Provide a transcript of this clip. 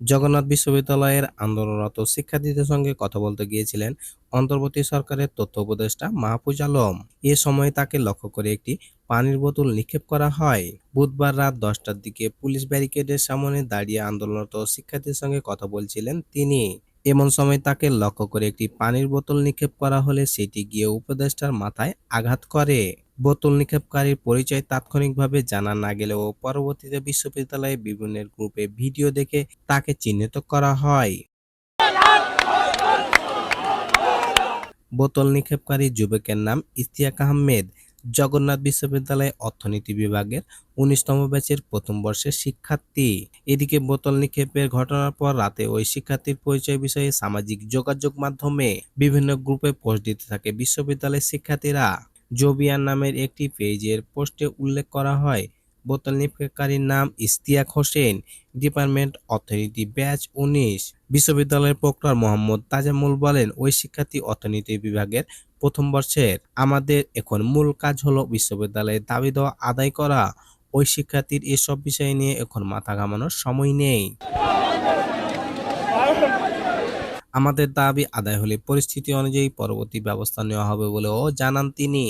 জগন্নাথ বিশ্ববিদ্যালয়ের আন্দোলনরত শিক্ষার্থীদের সঙ্গে কথা বলতে গিয়েছিলেন অন্তর্বর্তী সরকারের তথ্য উপদেষ্টা মাহফুজ আলম। এ সময় তাকে লক্ষ্য করে একটি পানির বোতল নিক্ষেপ করা হয়। বুধবার রাত 10টার দিকে পুলিশ ব্যারিকেডের সামনে দাঁড়িয়ে আন্দোলনরত শিক্ষার্থীর সঙ্গে কথা বলছিলেন তিনি। এমন সময় তাকে লক্ষ্য করে একটি পানির বোতল নিক্ষেপ করা হলে সেটি গিয়ে উপদেষ্টার মাথায় আঘাত করে। বোতল নিক্ষেপকারীর পরিচয় তাৎক্ষণিকভাবে জানা না গেলেও পরবর্তীতে বিশ্ববিদ্যালয়ের বিভিন্ন গ্রুপে ভিডিও দেখে তাকে চিহ্নিত করা হয়। বোতল নিক্ষেপকারী যুবকের নাম ইশতিয়াক আহমেদ। জগন্নাথ বিশ্ববিদ্যালয়ে অর্থনীতি বিভাগের ১৯তম ব্যাচের প্রথম বর্ষের শিক্ষার্থী। এদিকে বোতল নিক্ষেপের ঘটনার পর রাতে ওই শিক্ষার্থীর পরিচয় বিষয়ে সামাজিক যোগাযোগ মাধ্যমে বিভিন্ন গ্রুপে পোস্ট দিতে থাকে বিশ্ববিদ্যালয়ের শিক্ষার্থীরা। জবিয়ান নামের একটি পেজের পোস্টে উল্লেখ করা হয়, বোতল নিক্ষেপকারীর নাম ইশতিয়াক হোসেন, ডিপার্টমেন্ট অর্থনীতি ব্যাচ ১৯। বিশ্ববিদ্যালয়ের প্রক্টর মোহাম্মদ তাজামুল বলেন, ওই শিক্ষার্থী অর্থনীতি বিভাগের প্রথম বর্ষের। আমাদের এখন মূল কাজ হলো বিশ্ববিদ্যালয়ের দাবি দেওয়া আদায় করা। ওই শিক্ষার্থীর এসব বিষয় নিয়ে এখন মাথা ঘামানোর সময় নেই। আমাদের দাবি আদায় হলে পরিস্থিতি অনুযায়ী পরবর্তী ব্যবস্থা নেওয়া হবে বলেও জানান তিনি।